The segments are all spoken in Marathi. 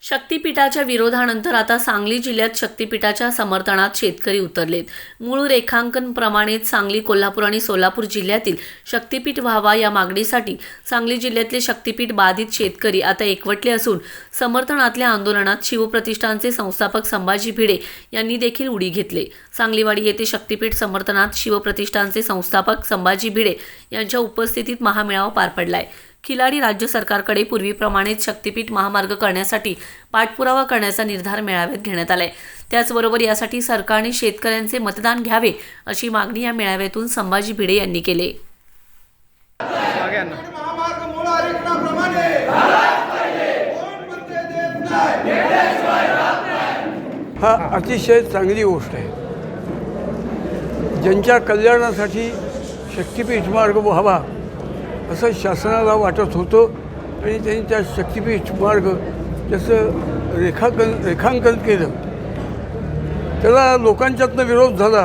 शक्तीपीठाच्या विरोधानंतर आता सांगली जिल्ह्यात शक्तीपीठाच्या समर्थनात शेतकरी उतरलेत। मूळ रेखांकनाप्रमाणेच सांगली, कोल्हापूर आणि सोलापूर जिल्ह्यातील शक्तीपीठ व्हावा या मागणीसाठी सांगली जिल्ह्यातले शक्तीपीठ बाधित शेतकरी आता एकवटले असून समर्थनातल्या आंदोलनात शिवप्रतिष्ठानचे संस्थापक संभाजी भिडे यांनी देखील उडी घेतली। सांगलीवाडी येथे शक्तीपीठ समर्थनात शिवप्रतिष्ठानचे संस्थापक संभाजी भिडे यांच्या उपस्थितीत महामेळावा पार पडलाय। खिलाडी राज्य सरकारकडे पूर्वीप्रमाणेच शक्तीपीठ महामार्ग करण्यासाठी पाठपुरावा करण्याचा निर्धार मेळाव्यात घेण्यात आलाय। त्याचबरोबर यासाठी सरकारने शेतकऱ्यांचे मतदान घ्यावे अशी मागणी या मेळाव्यातून संभाजी भिडे यांनी केली। हा अतिशय चांगली गोष्ट आहे। ज्यांच्या कल्याणासाठी शक्तीपीठ मार्ग व्हावा असं शासनाला वाटत होतं आणि त्यांनी त्या शक्तीपीठ मार्ग त्याचं रेखांकन केलं। त्याला लोकांच्यातनं विरोध झाला।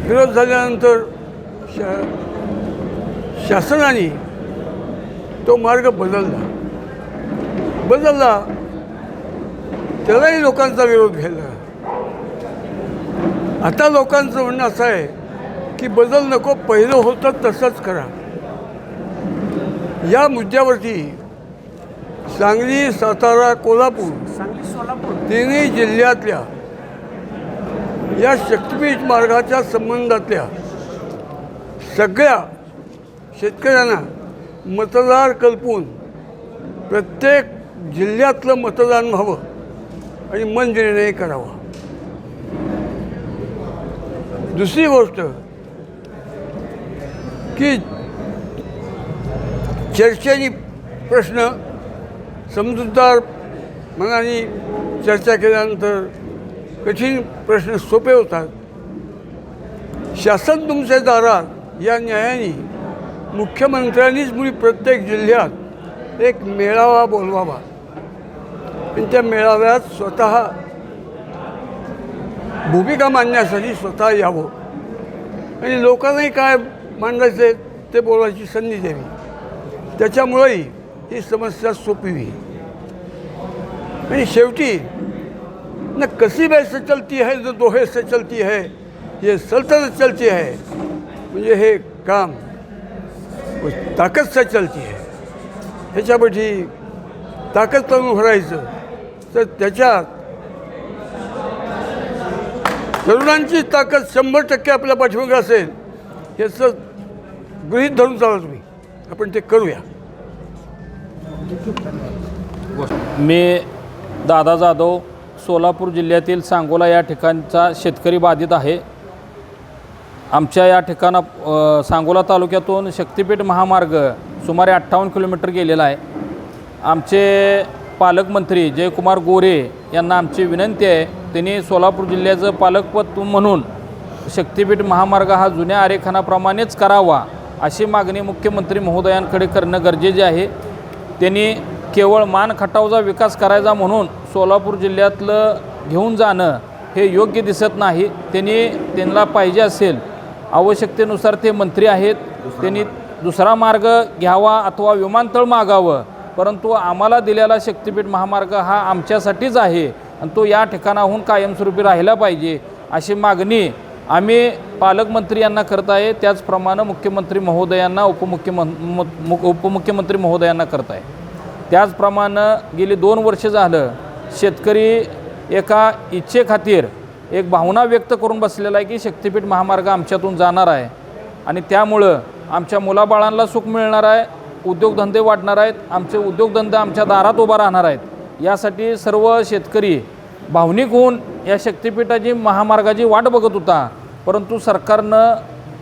विरोध झाल्यानंतर शासनाने तो मार्ग बदलला। त्यालाही लोकांचा विरोध घ्यायला। आता लोकांचं म्हणणं असं आहे की बदल नको, पहिलं होतं तसंच करा। या मुद्द्यावरती सांगली, सातारा, कोल्हापूर तिन्ही जिल्ह्यातल्या या शक्तीपीठ मार्गाच्या संबंधातल्या सगळ्या शेतकऱ्यांना मतदार कल्पून प्रत्येक जिल्ह्यातलं मतदान व्हावं आणि मन निर्णय करावा। दुसरी गोष्ट की चर्चेने प्रश्न समजूतदार मनाने चर्चा केल्यानंतर कठीण प्रश्न सोपे होतात। शासन तुमच्या दारात या न्यायाने मुख्यमंत्र्यांनीच मुळी प्रत्येक जिल्ह्यात एक मेळावा बोलवावा आणि त्या मेळाव्यात स्वतः भूमिका मांडण्यासाठी स्वतः यावं आणि लोकांनाही काय मांडायचे ते बोलायची संधी द्यावी। त्याच्यामुळेही ही समस्या सोपी होईल। आणि शेवटी न कसीबे से चलती है जो दोहे से चलती है, ये सल्तनत चलती है। म्हणजे हे काम ताकद से चलती है। ह्याच्यापाठी ताकद करून भरायचं तर त्याच्यात तरुणांची ताकद 100% आपल्या पाठीमागे असेल याचं गृहीत धरून चाला तुम्ही, आपण ते करूया। मी दादा जाधव, सोलापूर जिल्ह्यातील सांगोला या ठिकाणचा शेतकरी बाधित आहे। आमच्या या सांगोला तालुक्यातून शक्तीपीठ महामार्ग सुमारे 58 किलोमीटर गेलेला आहे। आमचे पालकमंत्री जयकुमार गोरे यांना आमची विनंती आहे, त्यांनी सोलापूर जिल्ह्याचं पालकपद म्हणून शक्तीपीठ महामार्ग हा जुन्या आरेखनाप्रमाणेच करावा अशी मागणी मुख्यमंत्री महोदयांकडे करणं गरजेचे आहे। त्यांनी केवळ मान खटावचा विकास करायचा म्हणून सोलापूर जिल्ह्यातलं घेऊन जाणं हे योग्य दिसत नाही। त्यांना पाहिजे असेल आवश्यकतेनुसार ते मंत्री आहेत, त्यांनी दुसरा मार्ग घ्यावा अथवा विमानतळ मागावं, परंतु आम्हाला दिलेला शक्तीपीठ महामार्ग हा आमच्यासाठीच आहे आणि तो या ठिकाणाहून कायमस्वरूपी राहिला पाहिजे अशी मागणी आम्ही पालकमंत्री यांना करत आहे। त्याचप्रमाणे मुख्यमंत्री महोदयांना उपमुख्यमंत्री महोदयांना करत आहे। त्याचप्रमाणे गेली 2 वर्ष झालं शेतकरी एका इच्छेखातीर एक भावना व्यक्त करून बसलेला आहे की शक्तीपीठ महामार्ग आमच्यातून जाणार आहे आणि त्यामुळं आमच्या मुलाबाळांना सुख मिळणार आहे, उद्योगधंदे वाढणार आहेत, आमचे उद्योगधंदे आमच्या दारात उभा राहणार आहेत। यासाठी सर्व शेतकरी भावनिक होऊन या शक्तीपीठाची महामार्गाची वाट बघत होता, परंतु सरकारनं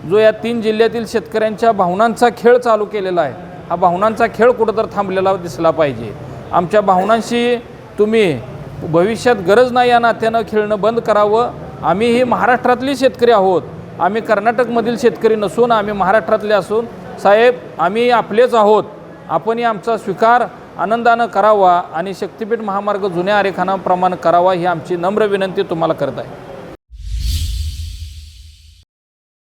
जो या 3 जिल्ह्यातील शेतकऱ्यांच्या भावनांचा खेळ चालू केलेला आहे, हा भावनांचा खेळ कुठंतर थांबलेला दिसला पाहिजे। आमच्या भावनांशी तुम्ही भविष्यात गरज नाही या नात्यानं खेळणं बंद करावं। आम्ही ही महाराष्ट्रातली शेतकरी आहोत, आम्ही कर्नाटकमधील शेतकरी नसून आम्ही महाराष्ट्रातले असून साहेब आम्ही आपलेच आहोत। आपणही आमचा स्वीकार आनंदानं करावा आणि शक्तीपीठ महामार्ग जुन्या आरेखनाप्रमाणे करावा ही आमची नम्र विनंती तुम्हाला करत आहे।